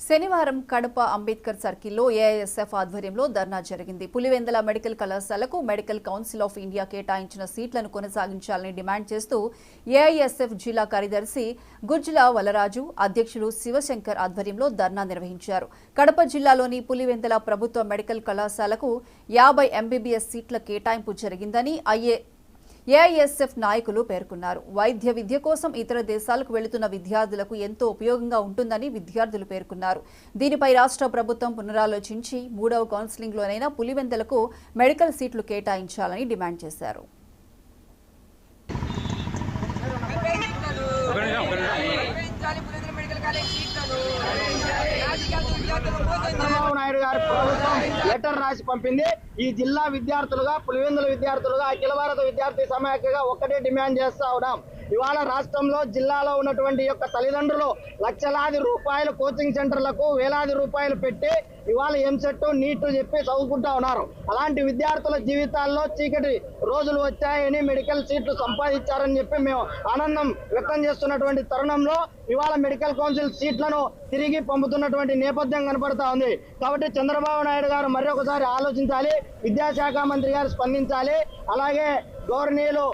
శనివారం కడప అంబేద్కర్ సర్కిల్లో ఏఐఎస్ఎఫ్ ఆధ్వర్యంలో ధర్నా జరిగింది. పులివెందుల మెడికల్ కళాశాలకు మెడికల్ కౌన్సిల్ ఆఫ్ ఇండియా కేటాయించిన సీట్లను కొనసాగించాలని డిమాండ్ చేస్తూ ఏఐఎస్ఎఫ్ జిల్లా కార్యదర్శి గుజ్జుల వలరాజు, అధ్యక్షులు శివశంకర్ ఆధ్వర్యంలో ధర్నా నిర్వహించారు. కడప జిల్లాలోని పులివెందుల ప్రభుత్వ మెడికల్ కళాశాలకు 50 ఎంబీబీఎస్ సీట్ల కేటాయింపు జరిగిందని ఏఐఎస్ఎఫ్ నాయకులు పేర్కొన్నారు. వైద్య విద్య కోసం ఇతర దేశాలకు వెళుతున్న విద్యార్థులకు ఎంతో ఉపయోగంగా ఉంటుందని విద్యార్థులు పేర్కొన్నారు. దీనిపై రాష్ట్ర ప్రభుత్వం పునరాలోచించి 3వ కౌన్సిలింగ్లోనైనా పులివెందులకు మెడికల్ సీట్లు కేటాయించాలని డిమాండ్ చేశారు. చంద్రబాబు నాయుడు గారి ప్రభుత్వం లెటర్ రాసి పంపింది. ఈ జిల్లా విద్యార్థులుగా, పులివెందుల విద్యార్థులుగా, అఖిల భారత విద్యార్థి సమాఖ్యగా ఒక్కటే డిమాండ్ చేస్తా ఉన్నాం. ఇవాళ రాష్ట్రంలో జిల్లాలో ఉన్నటువంటి యొక్క తల్లిదండ్రులు లక్షలాది రూపాయలు కోచింగ్ సెంటర్లకు వేలాది రూపాయలు పెట్టి ఇవాళ ఎంసెట్ నీట్ చెప్పి చదువుకుంటా ఉన్నారు. అలాంటి విద్యార్థుల జీవితాల్లో చీకటి రోజులు వచ్చాయని, మెడికల్ సీట్లు సంపాదించారని చెప్పి మేము ఆనందం వ్యక్తం చేస్తున్నటువంటి తరుణంలో ఇవాళ మెడికల్ కౌన్సిల్ సీట్లను తిరిగి పంపుతున్నటువంటి నేపథ్యం కనపడతా ఉంది. కాబట్టి చంద్రబాబు నాయుడు గారు మరొకసారి ఆలోచించాలి, విద్యాశాఖ మంత్రి గారు స్పందించాలి, అలాగే గవర్నీయులు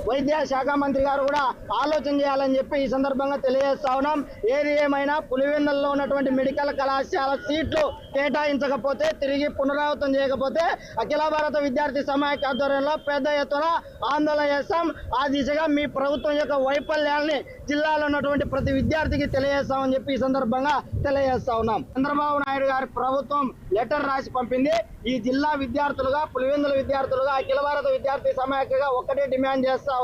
వైద్య శాఖ మంత్రి గారు కూడా ఆలోచన చేయాలని చెప్పి ఈ సందర్భంగా తెలియజేస్తా ఉన్నాం. ఏది ఏమైనా పులివెందులలో ఉన్నటువంటి మెడికల్ కళాశాల సీట్లు కేటాయించకపోతే, తిరిగి పునరావృతం చేయకపోతే అఖిల భారత విద్యార్థి సమాఖ్య ఆధ్వర్యంలో పెద్ద ఎత్తున ఆందోళన చేస్తాం. ఆ దిశగా మీ ప్రభుత్వం యొక్క వైఫల్యాన్ని జిల్లాలో ఉన్నటువంటి ప్రతి విద్యార్థికి తెలియజేస్తామని చెప్పి ఈ సందర్భంగా తెలియజేస్తా ఉన్నాం. చంద్రబాబు నాయుడు గారి ప్రభుత్వం లెటర్ రాసి పంపింది. ఈ జిల్లా విద్యార్థులుగా, పులివెందుల విద్యార్థులుగా, అఖిల భారత విద్యార్థి సమాఖ్యగా ఒక్కటే డిమాండ్ చేస్తాం.